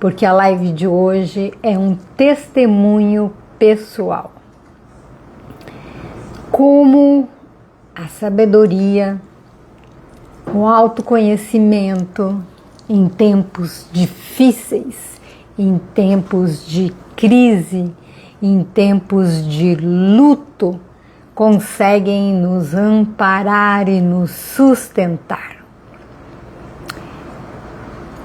porque a live de hoje é um testemunho pessoal. Como a sabedoria, o autoconhecimento em tempos difíceis, em tempos de crise, em tempos de luto, conseguem nos amparar e nos sustentar.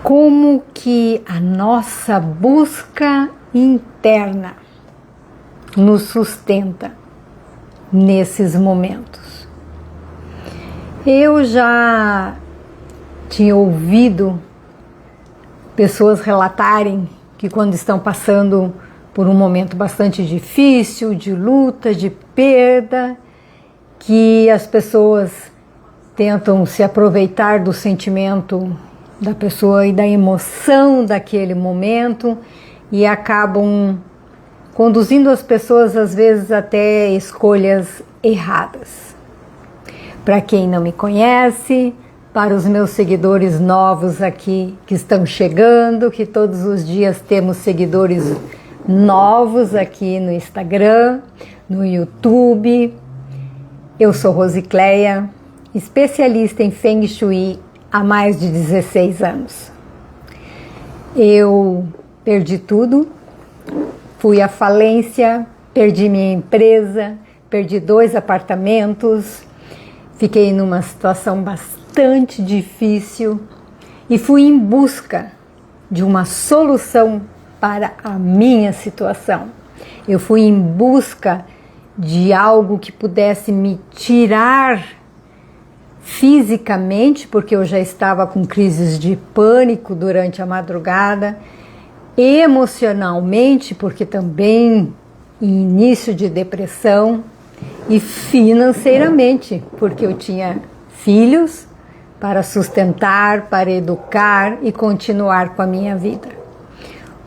Como que a nossa busca interna nos sustenta nesses momentos. Eu já tinha ouvido pessoas relatarem que quando estão passando por um momento bastante difícil, de luta, de perda, que as pessoas tentam se aproveitar do sentimento da pessoa e da emoção daquele momento e acabam conduzindo as pessoas às vezes até escolhas erradas. Para quem não me conhece, para os meus seguidores novos aqui que estão chegando, que todos os dias temos seguidores novos aqui no Instagram, no YouTube. Eu sou Rosicléia, especialista em Feng Shui há mais de 16 anos. Eu perdi tudo, fui à falência, perdi minha empresa, perdi 2 apartamentos, fiquei numa situação bastante difícil e fui em busca de uma solução para a minha situação. Eu fui em busca de algo que pudesse me tirar fisicamente, porque eu já estava com crises de pânico durante a madrugada, emocionalmente, porque também início de depressão, e financeiramente, porque eu tinha filhos para sustentar, para educar e continuar com a minha vida.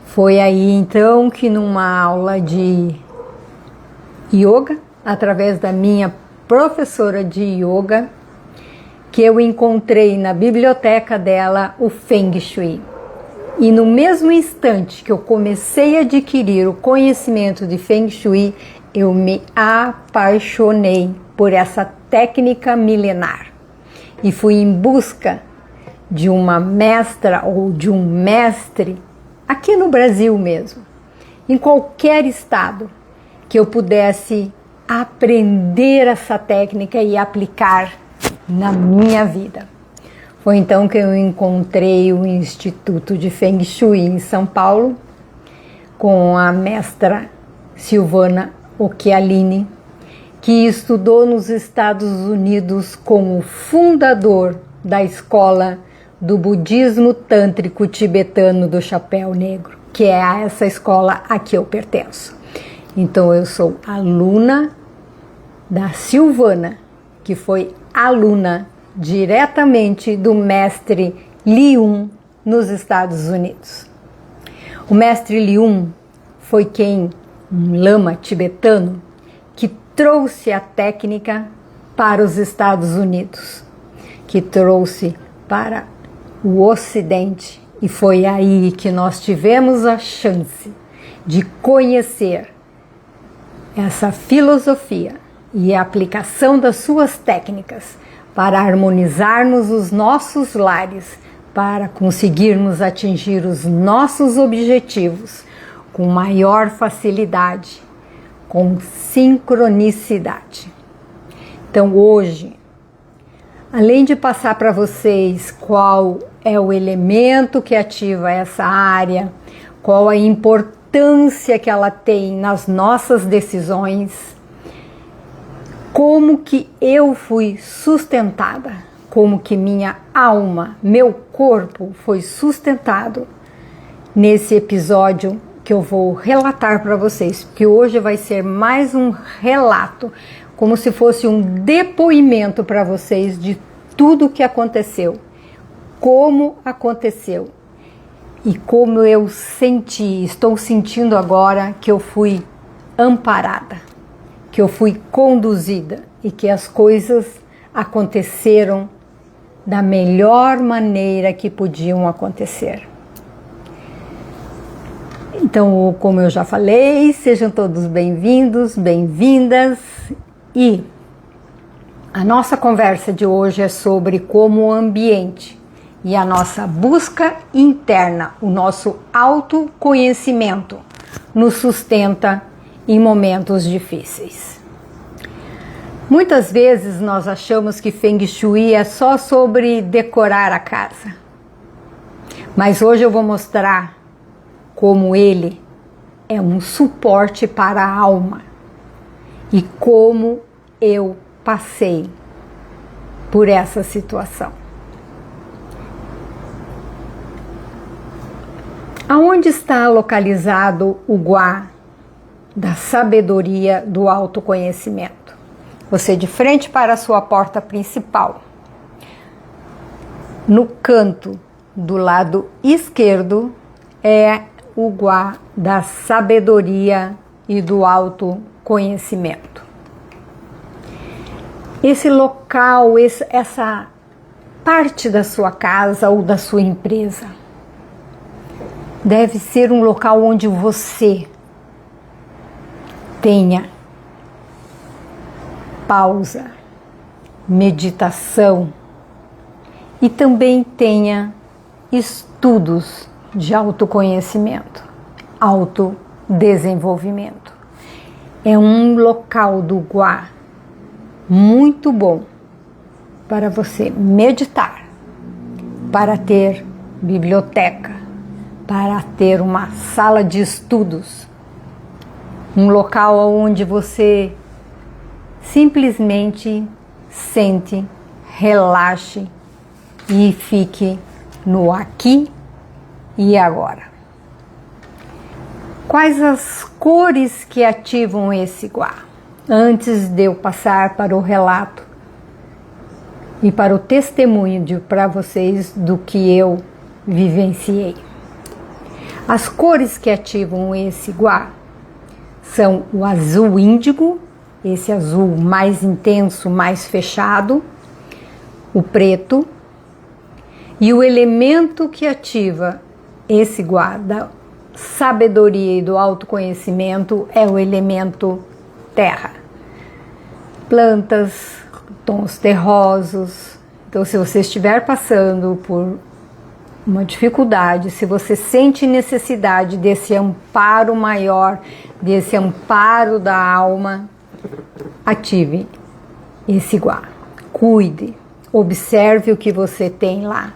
Foi aí então que numa aula de yoga, através da minha professora de yoga, que eu encontrei na biblioteca dela o Feng Shui. E no mesmo instante que eu comecei a adquirir o conhecimento de Feng Shui, eu me apaixonei por essa técnica milenar. E fui em busca de uma mestra ou de um mestre aqui no Brasil mesmo, em qualquer estado, que eu pudesse aprender essa técnica e aplicar na minha vida. Foi então que eu encontrei o Instituto de Feng Shui em São Paulo, com a mestra Silvana Occhialini, que estudou nos Estados Unidos como fundador da escola do budismo tântrico tibetano do Chapéu Negro, que é a essa escola a que eu pertenço. Então eu sou aluna da Silvana, que foi aluna diretamente do mestre Lium nos Estados Unidos. O mestre Lium foi um lama tibetano, que trouxe a técnica para os Estados Unidos, que trouxe para o Ocidente, e foi aí que nós tivemos a chance de conhecer essa filosofia e a aplicação das suas técnicas para harmonizarmos os nossos lares, para conseguirmos atingir os nossos objetivos com maior facilidade, com sincronicidade. Então hoje, além de passar para vocês qual é o elemento que ativa essa área, qual a importância que ela tem nas nossas decisões, como que eu fui sustentada, como que minha alma, meu corpo foi sustentado nesse episódio que eu vou relatar para vocês, porque hoje vai ser mais um relato, como se fosse um depoimento para vocês de tudo o que aconteceu, como aconteceu e como eu estou sentindo agora que eu fui amparada, que eu fui conduzida e que as coisas aconteceram da melhor maneira que podiam acontecer. Então, como eu já falei, sejam todos bem-vindos, bem-vindas, e a nossa conversa de hoje é sobre como o ambiente e a nossa busca interna, o nosso autoconhecimento, nos sustenta em momentos difíceis. Muitas vezes nós achamos que Feng Shui é só sobre decorar a casa, mas hoje eu vou mostrar como ele é um suporte para a alma e como eu passei por essa situação. Aonde está localizado o Gua da sabedoria do autoconhecimento? Você de frente para a sua porta principal. No canto do lado esquerdo é o Gua da sabedoria e do autoconhecimento. Esse local, essa parte da sua casa ou da sua empresa deve ser um local onde você tenha pausa, meditação e também tenha estudos de autoconhecimento, autodesenvolvimento. É um local do Gua muito bom para você meditar, para ter biblioteca, para ter uma sala de estudos, um local onde você simplesmente sente, relaxe e fique no aqui e agora. Quais as cores que ativam esse Gua? Antes de eu passar para o relato e para o testemunho para vocês do que eu vivenciei. As cores que ativam esse Gua são o azul índigo, esse azul mais intenso, mais fechado, o preto, e o elemento que ativa esse Gua da sabedoria e do autoconhecimento é o elemento terra. Plantas, tons terrosos. Então, se você estiver passando por uma dificuldade, se você sente necessidade desse amparo maior, desse amparo da alma, ative esse Gua. Cuide, observe o que você tem lá,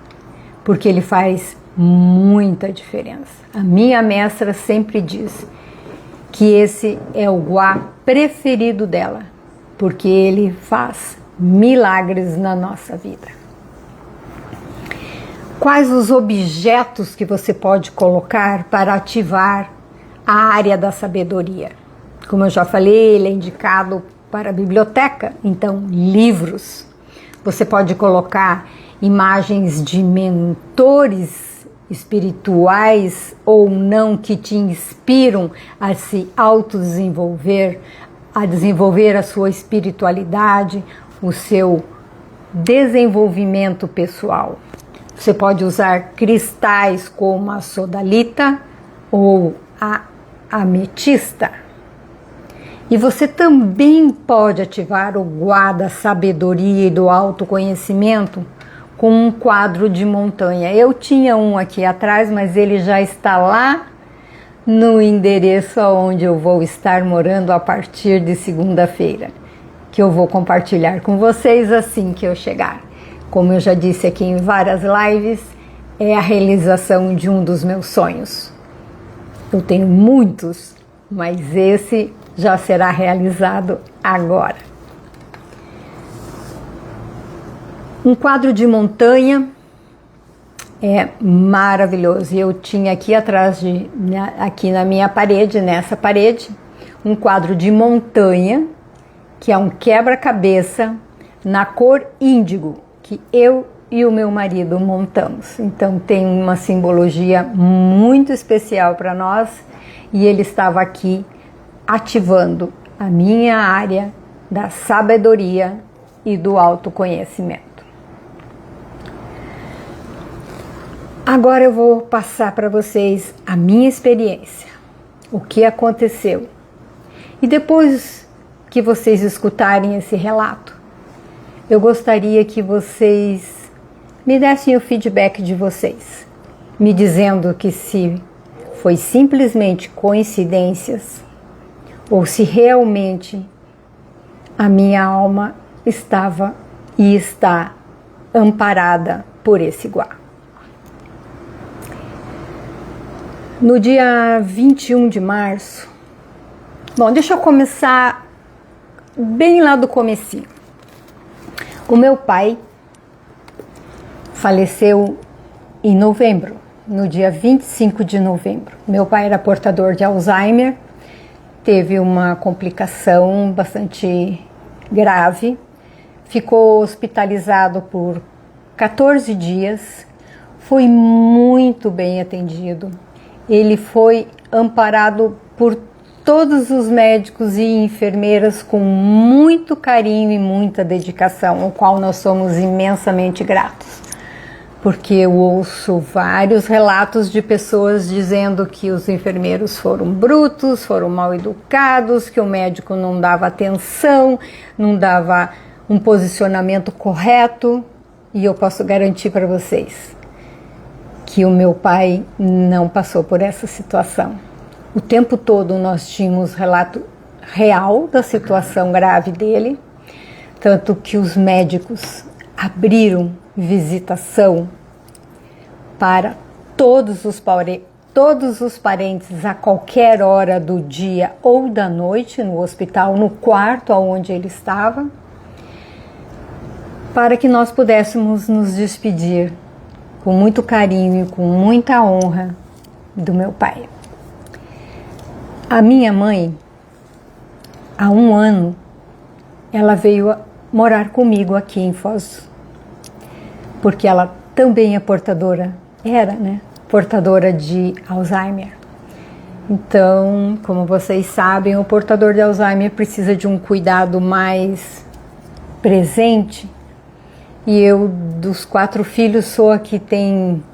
porque ele faz muita diferença. A minha mestra sempre diz que esse é o Gua preferido dela, porque ele faz milagres na nossa vida. Quais os objetos que você pode colocar para ativar a área da sabedoria? Como eu já falei, ele é indicado para a biblioteca, então livros. Você pode colocar imagens de mentores espirituais ou não que te inspiram a se autodesenvolver, a desenvolver a sua espiritualidade, o seu desenvolvimento pessoal. Você pode usar cristais como a sodalita ou a ametista. E você também pode ativar o Gua da sabedoria e do autoconhecimento com um quadro de montanha. Eu tinha um aqui atrás, mas ele já está lá no endereço onde eu vou estar morando a partir de segunda-feira, que eu vou compartilhar com vocês assim que eu chegar. Como eu já disse aqui em várias lives, é a realização de um dos meus sonhos. Eu tenho muitos, mas esse já será realizado agora. Um quadro de montanha é maravilhoso. Eu tinha aqui atrás, aqui na minha parede, nessa parede, um quadro de montanha, que é um quebra-cabeça na cor índigo, que eu e o meu marido montamos. Então tem uma simbologia muito especial para nós e ele estava aqui ativando a minha área da sabedoria e do autoconhecimento. Agora eu vou passar para vocês a minha experiência. o que aconteceu. E depois que vocês escutarem esse relato, eu gostaria que vocês me dessem o feedback de vocês, me dizendo que se foi simplesmente coincidências ou se realmente a minha alma estava e está amparada por esse Iguá. No dia 21 de março, bom, deixa eu começar bem lá do comecinho. O meu pai faleceu em novembro, no dia 25 de novembro. Meu pai era portador de Alzheimer, teve uma complicação bastante grave, ficou hospitalizado por 14 dias, foi muito bem atendido. Ele foi amparado por todos os médicos e enfermeiras com muito carinho e muita dedicação, ao qual nós somos imensamente gratos. Porque eu ouço vários relatos de pessoas dizendo que os enfermeiros foram brutos, foram mal educados, que o médico não dava atenção, não dava um posicionamento correto. E eu posso garantir para vocês que o meu pai não passou por essa situação. O tempo todo nós tínhamos relato real da situação grave dele, tanto que os médicos abriram visitação para todos os parentes a qualquer hora do dia ou da noite no hospital, no quarto onde ele estava, para que nós pudéssemos nos despedir com muito carinho e com muita honra do meu pai. A minha mãe, há 1 ano, ela veio morar comigo aqui em Foz, porque ela também é portadora de Alzheimer. Então, como vocês sabem, o portador de Alzheimer precisa de um cuidado mais presente. E eu, dos 4 filhos, sou a que tem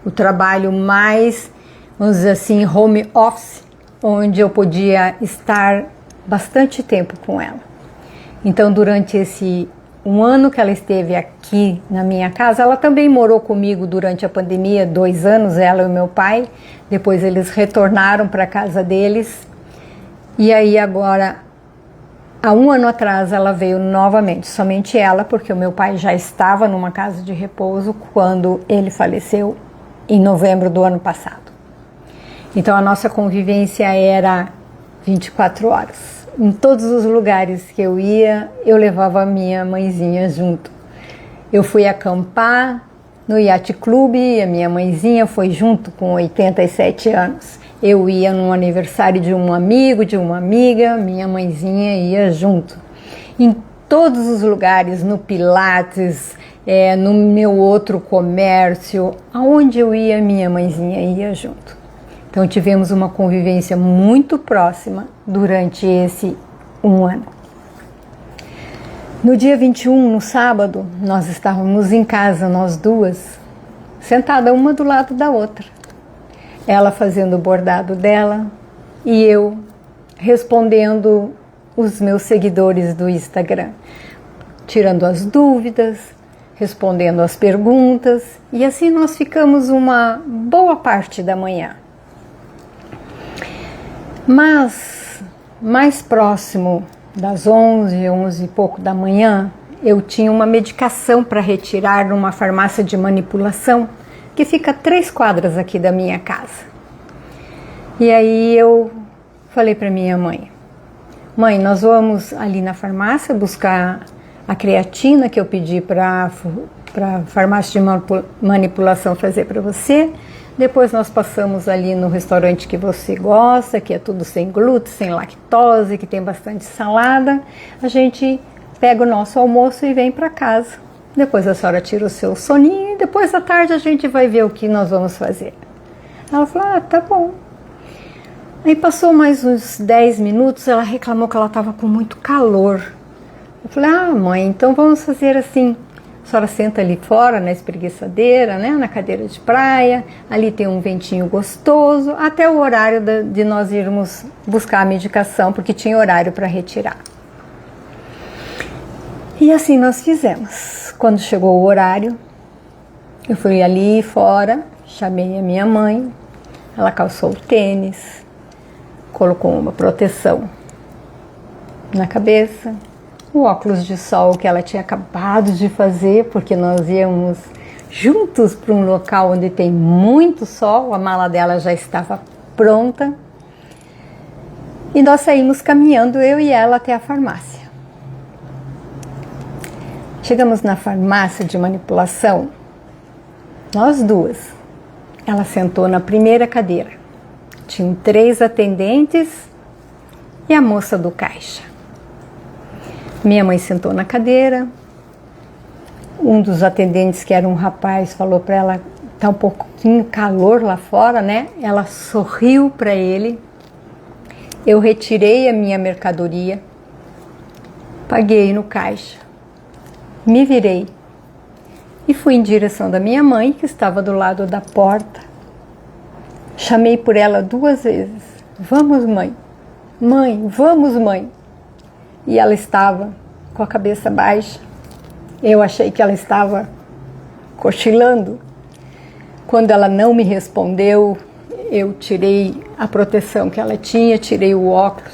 o trabalho mais, vamos dizer assim, home office, onde eu podia estar bastante tempo com ela. Então, durante esse 1 ano que ela esteve aqui na minha casa, ela também morou comigo durante a pandemia, 2 anos, ela e o meu pai. Depois eles retornaram para a casa deles. E aí agora, há 1 ano atrás, ela veio novamente, somente ela, porque o meu pai já estava numa casa de repouso quando ele faleceu em novembro do ano passado. Então a nossa convivência era 24 horas. Em todos os lugares que eu ia, eu levava a minha mãezinha junto. Eu fui acampar no Yacht Club, a minha mãezinha foi junto com 87 anos. Eu ia no aniversário de um amigo, de uma amiga, minha mãezinha ia junto. Em todos os lugares, no Pilates, no meu outro comércio, aonde eu ia, minha mãezinha ia junto. Então tivemos uma convivência muito próxima durante esse 1 ano. No dia 21, no sábado, nós estávamos em casa, nós duas, sentadas uma do lado da outra. Ela fazendo o bordado dela e eu respondendo os meus seguidores do Instagram, tirando as dúvidas, respondendo as perguntas, e assim nós ficamos uma boa parte da manhã. Mas, mais próximo das 11 e pouco da manhã, eu tinha uma medicação para retirar numa farmácia de manipulação, que fica a 3 quadras aqui da minha casa. E aí eu falei para minha mãe, mãe, nós vamos ali na farmácia buscar a creatina que eu pedi para a farmácia de manipulação fazer para você. Depois nós passamos ali no restaurante que você gosta, que é tudo sem glúten, sem lactose, que tem bastante salada. A gente pega o nosso almoço e vem para casa. Depois a senhora tira o seu soninho e depois à tarde a gente vai ver o que nós vamos fazer. Ela falou, tá bom. Aí passou mais uns 10 minutos, ela reclamou que ela estava com muito calor. Eu falei, mãe, então vamos fazer assim, A senhora senta ali fora, na espreguiçadeira, né, na cadeira de praia, ali tem um ventinho gostoso, até o horário de nós irmos buscar a medicação, porque tinha horário para retirar. E assim nós fizemos. Quando chegou o horário, eu fui ali fora, chamei a minha mãe, ela calçou o tênis, colocou uma proteção na cabeça, o óculos de sol que ela tinha acabado de fazer, porque nós íamos juntos para um local onde tem muito sol, a mala dela já estava pronta. E nós saímos caminhando, eu e ela, até a farmácia. Chegamos na farmácia de manipulação, nós duas. Ela sentou na primeira cadeira. Tinham 3 atendentes e a moça do caixa. Minha mãe sentou na cadeira, um dos atendentes, que era um rapaz, falou para ela, tá um pouquinho calor lá fora, né? Ela sorriu para ele, eu retirei a minha mercadoria, paguei no caixa, me virei e fui em direção da minha mãe, que estava do lado da porta. Chamei por ela 2 vezes, vamos mãe, mãe, vamos mãe. E ela estava com a cabeça baixa. Eu achei que ela estava cochilando. Quando ela não me respondeu, eu tirei a proteção que ela tinha, tirei o óculos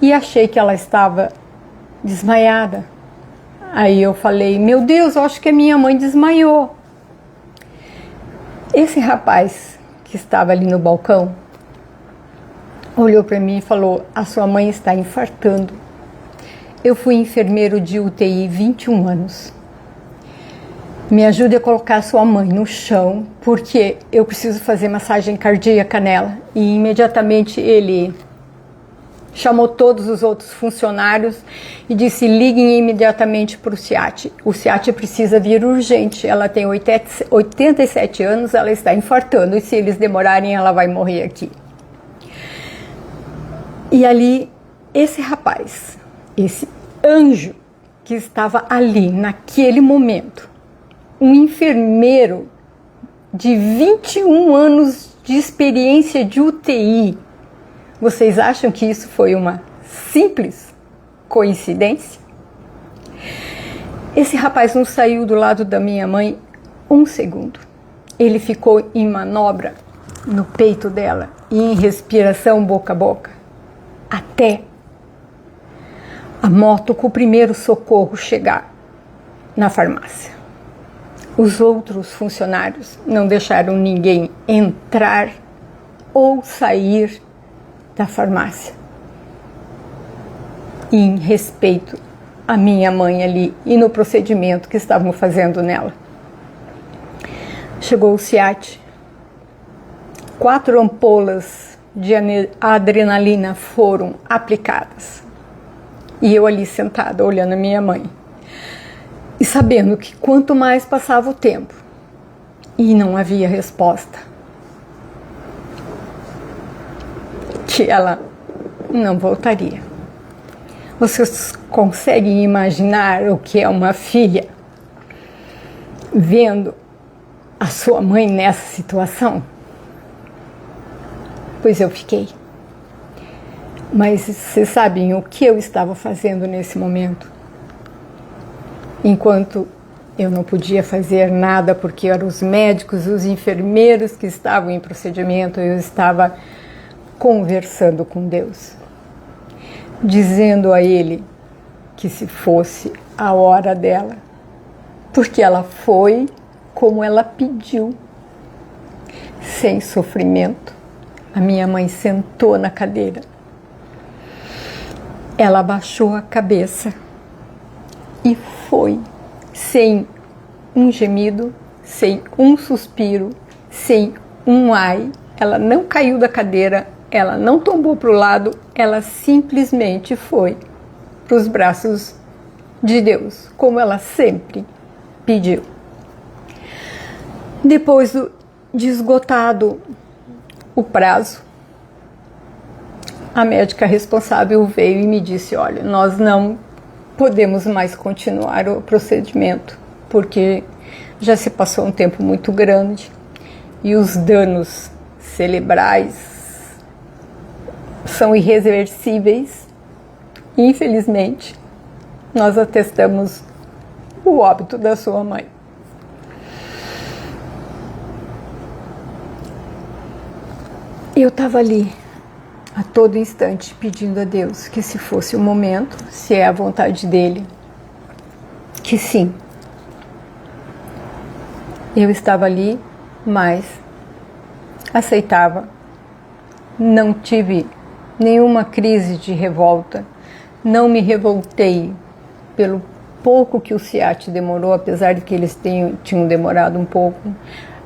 e achei que ela estava desmaiada. Aí eu falei, meu Deus, eu acho que a minha mãe desmaiou. Esse rapaz que estava ali no balcão olhou para mim e falou, a sua mãe está infartando. Eu fui enfermeiro de UTI 21 anos. Me ajude a colocar a sua mãe no chão, porque eu preciso fazer massagem cardíaca nela. E imediatamente ele chamou todos os outros funcionários e disse, liguem imediatamente para o SEAT. O SEAT precisa vir urgente. Ela tem 87 anos, ela está infartando e se eles demorarem ela vai morrer aqui. E ali, esse rapaz, esse anjo que estava ali naquele momento, um enfermeiro de 21 anos de experiência de UTI, vocês acham que isso foi uma simples coincidência? Esse rapaz não saiu do lado da minha mãe 1 segundo. Ele ficou em manobra no peito dela e em respiração boca a boca até a moto com o primeiro socorro chegar na farmácia. Os outros funcionários não deixaram ninguém entrar ou sair da farmácia, em respeito à minha mãe ali e no procedimento que estavam fazendo nela. Chegou o SEAT, 4 ampolas de adrenalina foram aplicadas e eu ali sentada olhando a minha mãe e sabendo que quanto mais passava o tempo e não havia resposta, que ela não voltaria. Vocês conseguem imaginar o que é uma filha vendo a sua mãe nessa situação? Pois eu fiquei. Mas vocês sabem o que eu estava fazendo nesse momento? Enquanto eu não podia fazer nada, porque eram os médicos, os enfermeiros que estavam em procedimento, eu estava conversando com Deus, dizendo a Ele que se fosse a hora dela, porque ela foi como ela pediu, sem sofrimento. A minha mãe sentou na cadeira, ela abaixou a cabeça e foi, sem um gemido, sem um suspiro, sem um ai. Ela não caiu da cadeira, ela não tombou para o lado, ela simplesmente foi para os braços de Deus, como ela sempre pediu. Depois de esgotado o prazo, a médica responsável veio e me disse, olha, nós não podemos mais continuar o procedimento, porque já se passou um tempo muito grande e os danos cerebrais são irreversíveis. Infelizmente, nós atestamos o óbito da sua mãe. Eu estava ali a todo instante pedindo a Deus que, se fosse o momento, se é a vontade dele, que sim. Eu estava ali, mas aceitava. Não tive nenhuma crise de revolta. Não me revoltei pelo pouco que o SEAT demorou, apesar de que eles tinham demorado um pouco.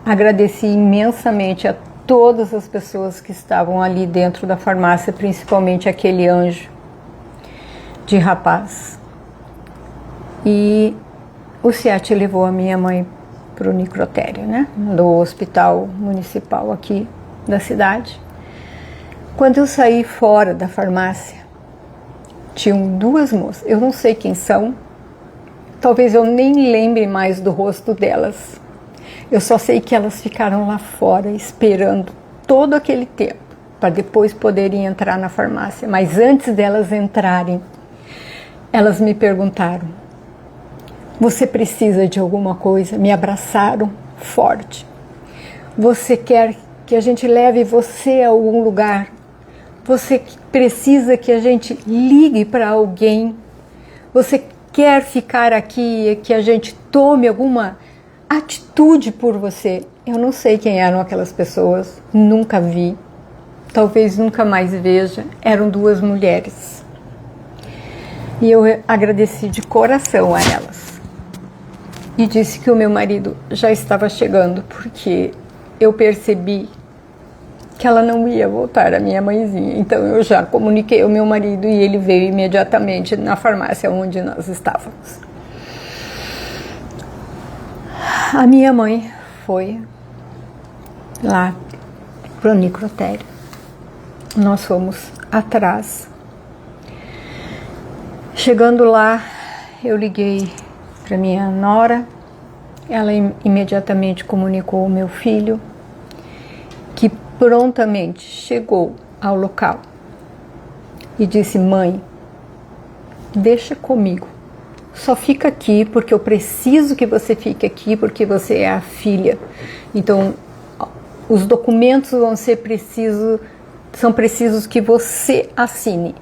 Agradeci imensamente a todas as pessoas que estavam ali dentro da farmácia, principalmente aquele anjo de rapaz. E o SEAT levou a minha mãe para o necrotério, né, do hospital municipal aqui da cidade. Quando eu saí fora da farmácia, tinham duas moças, eu não sei quem são, talvez eu nem lembre mais do rosto delas. Eu só sei que elas ficaram lá fora esperando todo aquele tempo para depois poderem entrar na farmácia. Mas antes delas entrarem, elas me perguntaram: você precisa de alguma coisa? Me abraçaram forte. Você quer que a gente leve você a algum lugar? Você precisa que a gente ligue para alguém? Você quer ficar aqui, que a gente tome alguma atitude por você? Eu não sei quem eram aquelas pessoas, nunca vi, talvez nunca mais veja. Eram duas mulheres. E eu agradeci de coração a elas. E disse que o meu marido já estava chegando, porque eu percebi que ela não ia voltar, a minha mãezinha. Então eu já comuniquei ao meu marido e ele veio imediatamente na farmácia onde nós estávamos. A minha mãe foi lá para o necrotério. Nós fomos atrás. Chegando lá, eu liguei para minha nora. Ela imediatamente comunicou ao meu filho, que prontamente chegou ao local e disse: mãe, deixa comigo. Só fica aqui porque eu preciso que você fique aqui, porque você é a filha. Então, os documentos são precisos que você assine.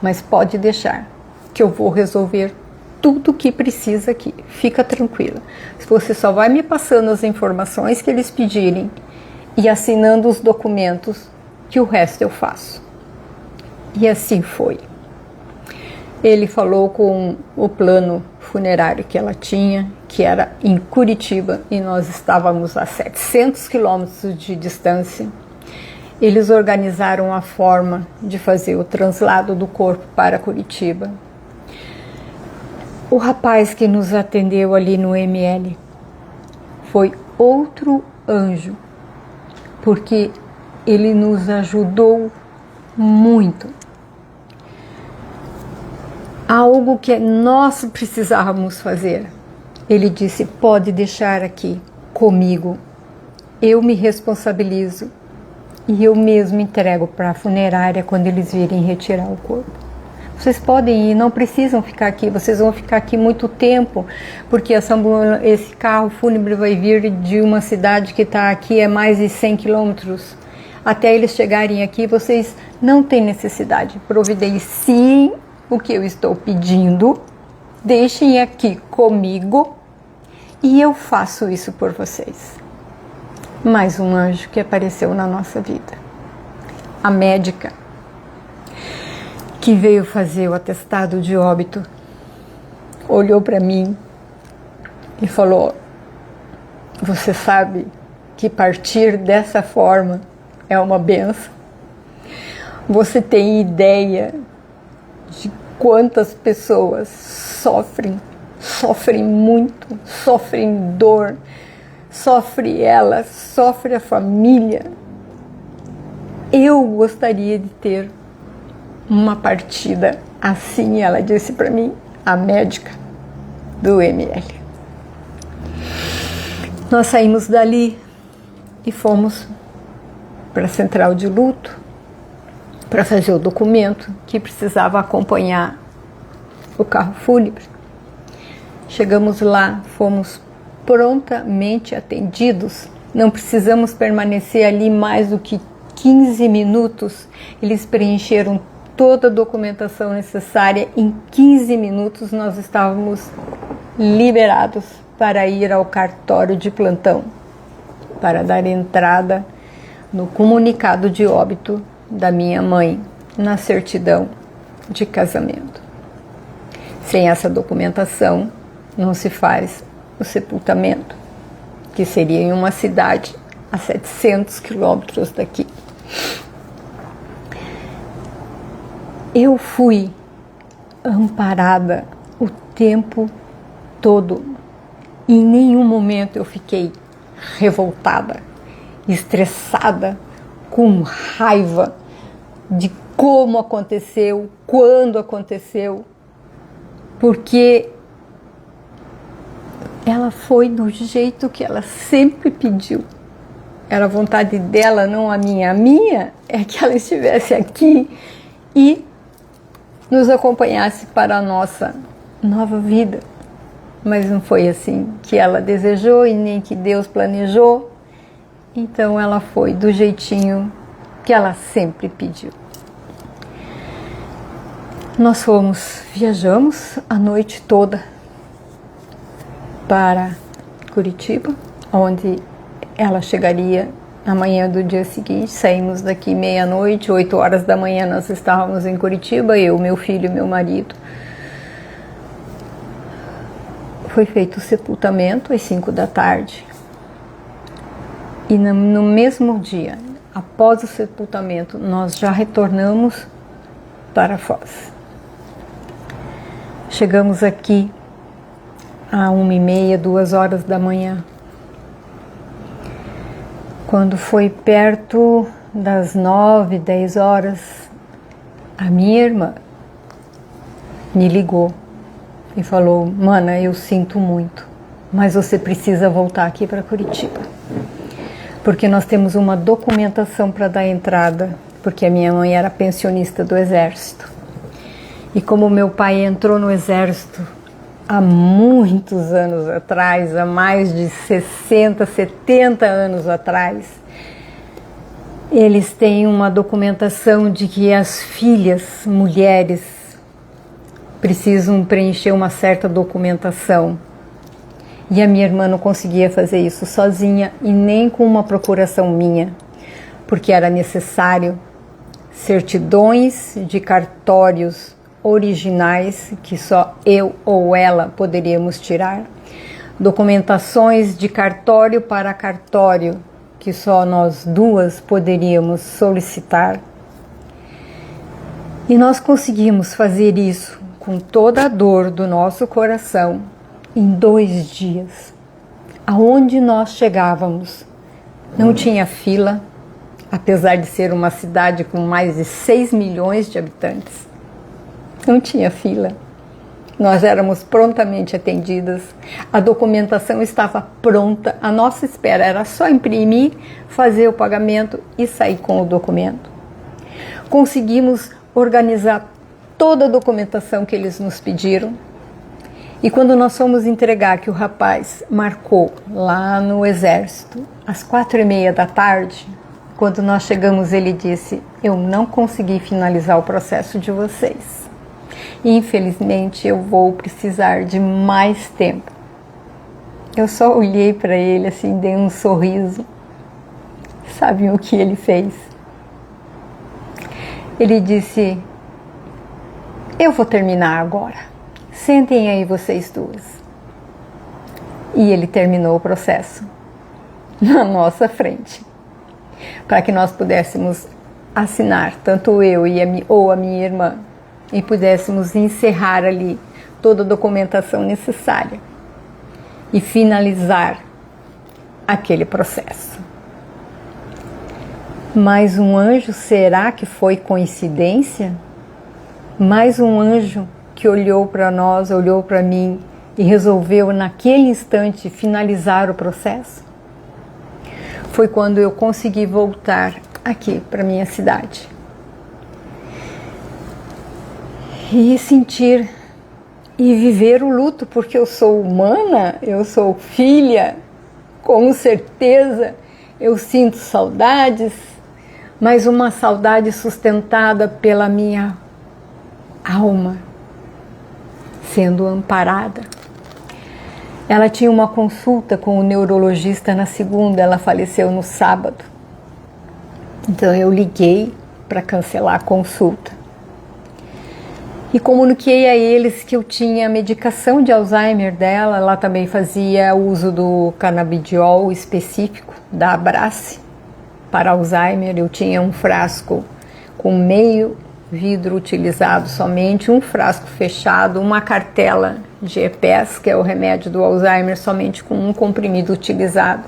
Mas pode deixar, que eu vou resolver tudo o que precisa aqui. Fica tranquila. Você só vai me passando as informações que eles pedirem e assinando os documentos, que o resto eu faço. E assim foi. Ele falou com o plano funerário que ela tinha, que era em Curitiba, e nós estávamos a 700 quilômetros de distância. Eles organizaram a forma de fazer o translado do corpo para Curitiba. O rapaz que nos atendeu ali no ML foi outro anjo, porque ele nos ajudou muito. Algo que nós precisávamos fazer. Ele disse: pode deixar aqui comigo, eu me responsabilizo e eu mesmo entrego para a funerária quando eles virem retirar o corpo. Vocês podem ir, não precisam ficar aqui, vocês vão ficar aqui muito tempo, porque esse carro fúnebre vai vir de uma cidade que está aqui a mais de 100 quilômetros. Até eles chegarem aqui, vocês não têm necessidade. Providenciem o que eu estou pedindo, deixem aqui comigo e eu faço isso por vocês. Mais um anjo que apareceu na nossa vida. A médica que veio fazer o atestado de óbito olhou para mim e falou: você sabe que partir dessa forma é uma benção? Você tem ideia de quantas pessoas sofrem muito, sofrem dor, sofre ela, sofre a família? Eu gostaria de ter uma partida assim, ela disse para mim, a médica do ML. Nós saímos dali e fomos para a central de luto para fazer o documento que precisava acompanhar o carro fúnebre. Chegamos lá, fomos prontamente atendidos, não precisamos permanecer ali mais do que 15 minutos. Eles preencheram toda a documentação necessária. Em 15 minutos nós estávamos liberados para ir ao cartório de plantão, para dar entrada no comunicado de óbito da minha mãe, na certidão de casamento. Sem essa documentação, não se faz o sepultamento, que seria em uma cidade a 700 quilômetros daqui. Eu fui amparada o tempo todo. Em nenhum momento eu fiquei revoltada, estressada, com raiva de como aconteceu, quando aconteceu, porque ela foi do jeito que ela sempre pediu. Era a vontade dela, não a minha. A minha é que ela estivesse aqui e nos acompanhasse para a nossa nova vida. Mas não foi assim que ela desejou e nem que Deus planejou. Então ela foi do jeitinho que ela sempre pediu. Nós viajamos a noite toda para Curitiba, onde ela chegaria na manhã do dia seguinte. Saímos daqui meia-noite, 8 horas da manhã nós estávamos em Curitiba, eu, meu filho e meu marido. Foi feito o sepultamento às 5 da tarde. E no mesmo dia, após o sepultamento, nós já retornamos para Foz. Chegamos aqui a 1h30, 2 horas da manhã. Quando foi perto das 9, 10 horas, a minha irmã me ligou e falou: "Mana, eu sinto muito, mas você precisa voltar aqui para Curitiba, porque nós temos uma documentação para dar entrada", porque a minha mãe era pensionista do Exército. E como meu pai entrou no Exército há muitos anos atrás, há mais de 60, 70 anos atrás, eles têm uma documentação de que as filhas, mulheres, precisam preencher uma certa documentação. E a minha irmã não conseguia fazer isso sozinha e nem com uma procuração minha, porque era necessário certidões de cartórios originais que só eu ou ela poderíamos tirar, documentações de cartório para cartório que só nós duas poderíamos solicitar. E nós conseguimos fazer isso com toda a dor do nosso coração em 2 dias. Aonde nós chegávamos não tinha fila, apesar de ser uma cidade com mais de 6 milhões de habitantes. Não tinha fila. Nós éramos prontamente atendidas, a documentação estava pronta, a nossa espera era só imprimir, fazer o pagamento e sair com o documento. Conseguimos organizar toda a documentação que eles nos pediram, e quando nós fomos entregar, que o rapaz marcou lá no Exército, às 4h30 da tarde, quando nós chegamos, ele disse: "Eu não consegui finalizar o processo de vocês. Infelizmente, eu vou precisar de mais tempo." Eu só olhei para ele assim, dei um sorriso. Sabem o que ele fez? Ele disse: "Eu vou terminar agora. Sentem aí vocês duas." E ele terminou o processo na nossa frente, para que nós pudéssemos assinar, tanto eu ou a minha irmã, e pudéssemos encerrar ali toda a documentação necessária e finalizar aquele processo. Mais um anjo, será que foi coincidência? Mais um anjo que olhou para nós, olhou para mim e resolveu naquele instante finalizar o processo, foi quando eu consegui voltar aqui para minha cidade e sentir e viver o luto, porque eu sou humana, eu sou filha, com certeza eu sinto saudades, mas uma saudade sustentada pela minha alma sendo amparada. Ela tinha uma consulta com o neurologista na segunda, ela faleceu no sábado. Então eu liguei para cancelar a consulta e comuniquei a eles que eu tinha a medicação de Alzheimer dela. Ela também fazia uso do canabidiol específico da Abrace para Alzheimer. Eu tinha um frasco com meio vidro utilizado somente, um frasco fechado, uma cartela de EPES, que é o remédio do Alzheimer, somente com um comprimido utilizado.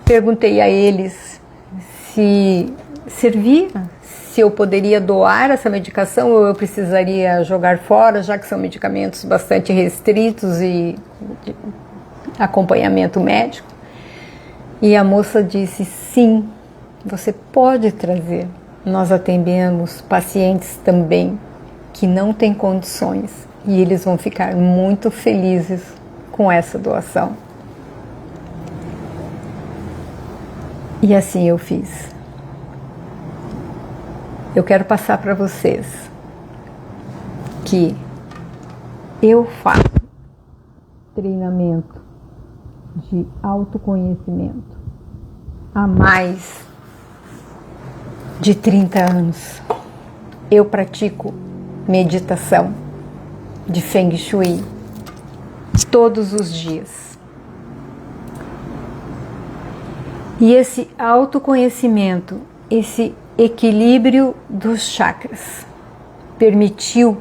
Perguntei a eles se servia, se eu poderia doar essa medicação ou eu precisaria jogar fora, já que são medicamentos bastante restritos e de acompanhamento médico. E a moça disse: sim, você pode trazer. Nós atendemos pacientes também que não têm condições e eles vão ficar muito felizes com essa doação. E assim eu fiz. Eu quero passar para vocês que eu faço treinamento de autoconhecimento há mais de 30 anos. Eu pratico meditação de Feng Shui todos os dias. E esse autoconhecimento, esse equilíbrio dos chakras, permitiu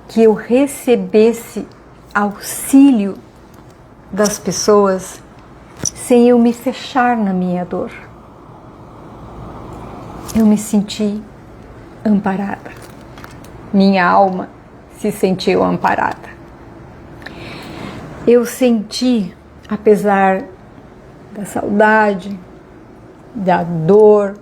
que eu recebesse auxílio das pessoas sem eu me fechar na minha dor. Eu me senti amparada. Minha alma se sentiu amparada. Eu senti, apesar da saudade, da dor,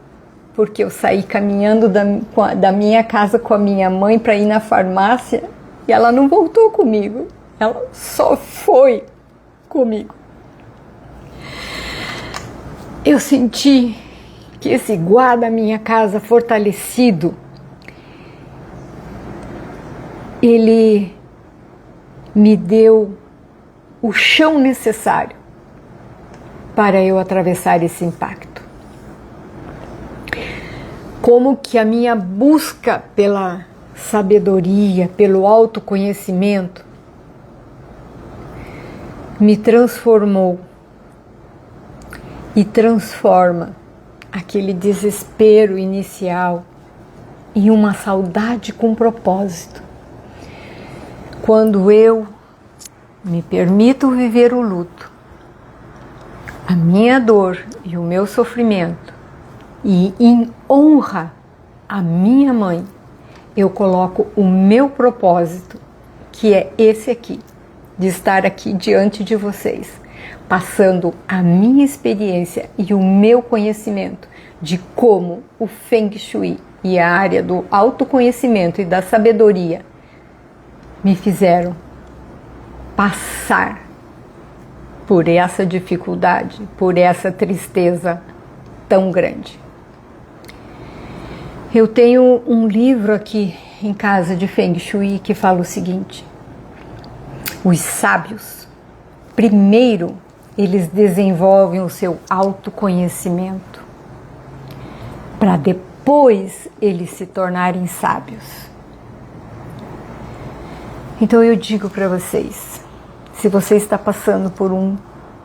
porque eu saí caminhando da minha casa com a minha mãe para ir na farmácia e ela não voltou comigo, ela só foi comigo. Eu senti que esse guarda minha casa fortalecido, ele me deu o chão necessário para eu atravessar esse impacto. Como que a minha busca pela sabedoria, pelo autoconhecimento, me transformou e transforma aquele desespero inicial em uma saudade com propósito. Quando eu me permito viver o luto, a minha dor e o meu sofrimento, e em honra à minha mãe, eu coloco o meu propósito, que é esse aqui, de estar aqui diante de vocês, passando a minha experiência e o meu conhecimento de como o Feng Shui e a área do autoconhecimento e da sabedoria me fizeram passar por essa dificuldade, por essa tristeza tão grande. Eu tenho um livro aqui em casa de Feng Shui que fala o seguinte: os sábios, primeiro, eles desenvolvem o seu autoconhecimento para depois eles se tornarem sábios. Então eu digo para vocês, se você está passando por um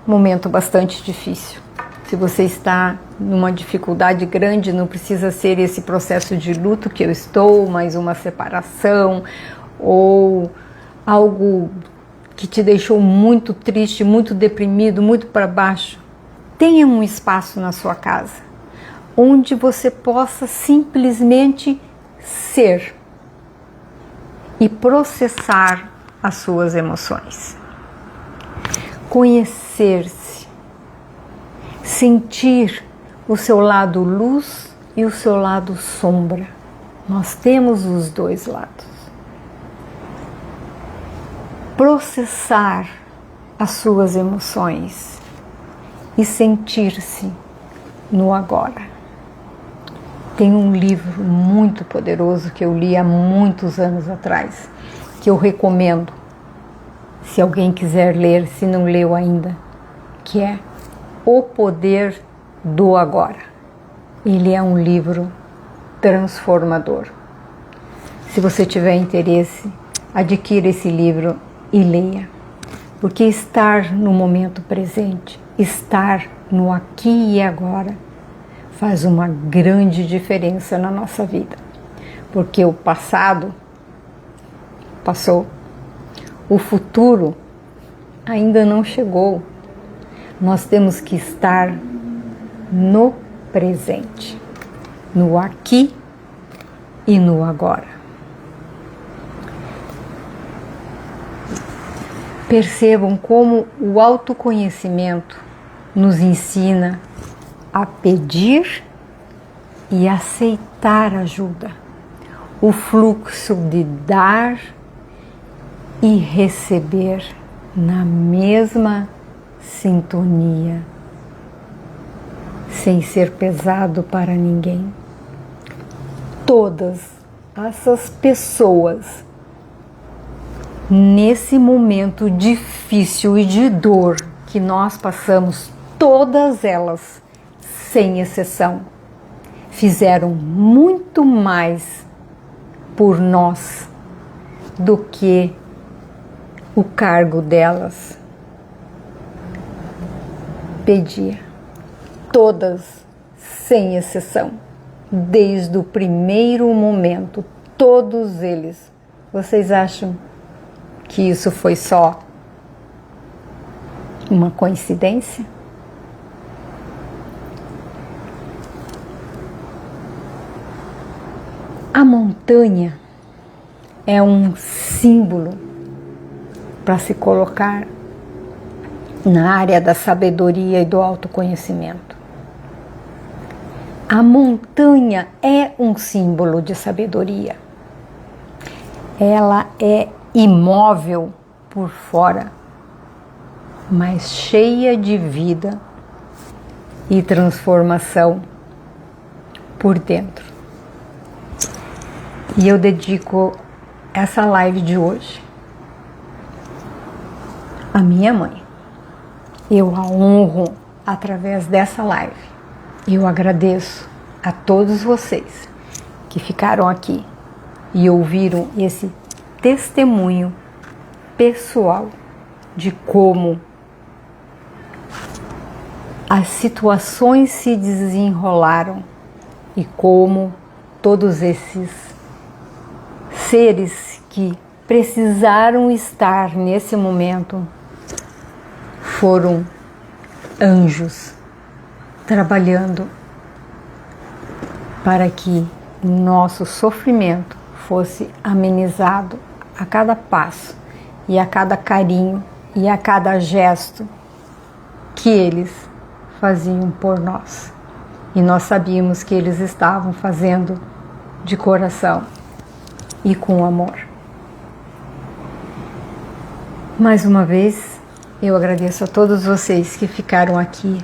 momento bastante difícil, se você está numa dificuldade grande, não precisa ser esse processo de luto que eu estou, mas uma separação ou algo que te deixou muito triste, muito deprimido, muito para baixo, tenha um espaço na sua casa onde você possa simplesmente ser e processar as suas emoções. Conhecer-se, sentir o seu lado luz e o seu lado sombra. Nós temos os dois lados. Processar as suas emoções e sentir-se no agora. Tem um livro muito poderoso que eu li há muitos anos atrás, que eu recomendo, se alguém quiser ler, se não leu ainda, que é O Poder do Agora. Ele é um livro transformador. Se você tiver interesse, adquira esse livro e leia. Porque estar no momento presente, estar no aqui e agora, faz uma grande diferença na nossa vida. Porque o passado passou, o futuro ainda não chegou. Nós temos que estar no presente, no aqui e no agora. Percebam como o autoconhecimento nos ensina a pedir e aceitar ajuda. O fluxo de dar e receber na mesma sintonia, sem ser pesado para ninguém. Todas essas pessoas, nesse momento difícil e de dor que nós passamos, todas elas, sem exceção, fizeram muito mais por nós do que o cargo delas pedia. Todas, sem exceção, desde o primeiro momento, todos eles. Vocês acham que isso foi só uma coincidência? A montanha é um símbolo para se colocar na área da sabedoria e do autoconhecimento. A montanha é um símbolo de sabedoria. Ela é imóvel por fora, mas cheia de vida e transformação por dentro. E eu dedico essa live de hoje à minha mãe. Eu a honro através dessa live. Eu agradeço a todos vocês que ficaram aqui e ouviram esse testemunho pessoal de como as situações se desenrolaram e como todos esses seres que precisaram estar nesse momento foram anjos trabalhando para que o nosso sofrimento fosse amenizado a cada passo e a cada carinho e a cada gesto que eles faziam por nós. E nós sabíamos que eles estavam fazendo de coração e com amor. Mais uma vez, eu agradeço a todos vocês que ficaram aqui.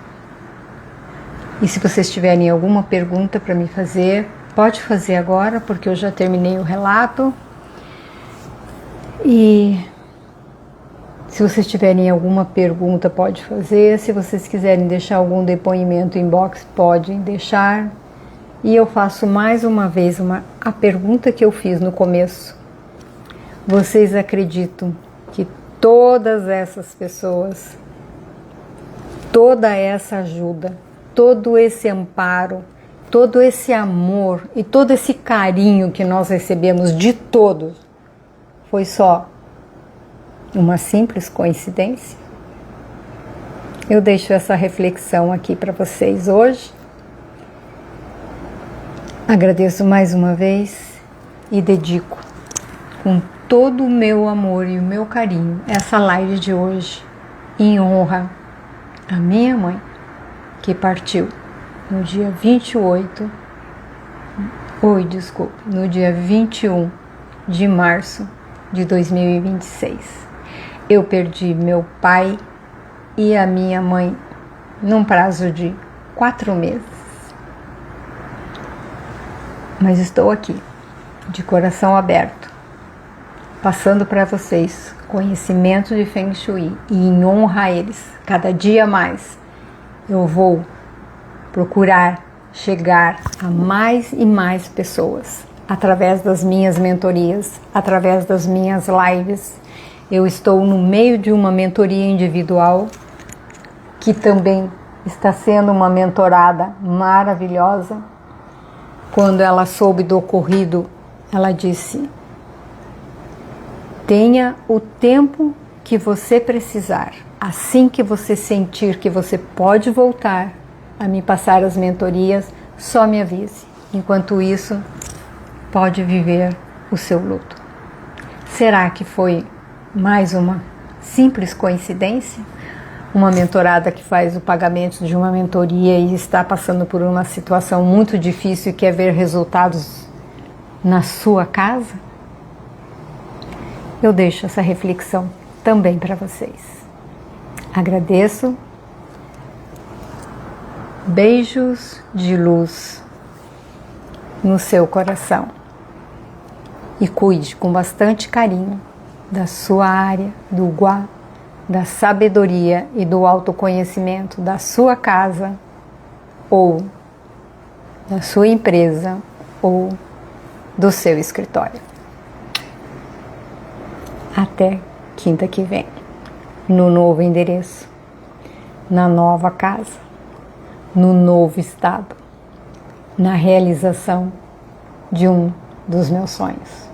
E se vocês tiverem alguma pergunta para me fazer, pode fazer agora, porque eu já terminei o relato. E se vocês tiverem alguma pergunta, pode fazer. Se vocês quiserem deixar algum depoimento em box, podem deixar. E eu faço mais uma vez a pergunta que eu fiz no começo. Vocês acreditam que todas essas pessoas, toda essa ajuda, todo esse amparo, todo esse amor e todo esse carinho que nós recebemos de todos, foi só uma simples coincidência? Eu deixo essa reflexão aqui para vocês hoje. Agradeço mais uma vez e dedico com todo o meu amor e o meu carinho essa live de hoje em honra à minha mãe, que partiu no dia 21 de março de 2026. Eu perdi meu pai e a minha mãe num prazo de 4 meses. Mas estou aqui, de coração aberto, passando para vocês conhecimento de Feng Shui e em honra a eles. Cada dia mais eu vou procurar chegar a mais e mais pessoas através das minhas mentorias, através das minhas lives. Eu estou no meio de uma mentoria individual que também está sendo uma mentorada maravilhosa. Quando ela soube do ocorrido, ela disse: tenha o tempo que você precisar. Assim que você sentir que você pode voltar a me passar as mentorias, só me avise. Enquanto isso, pode viver o seu luto. Será que foi mais uma simples coincidência? Uma mentorada que faz o pagamento de uma mentoria e está passando por uma situação muito difícil e quer ver resultados na sua casa? Eu deixo essa reflexão também para vocês. Agradeço. Beijos de luz no seu coração. E cuide com bastante carinho da sua área, do Gua, da sabedoria e do autoconhecimento da sua casa ou da sua empresa ou do seu escritório. Até quinta que vem, no novo endereço, na nova casa, no novo estado, na realização de um dos meus sonhos.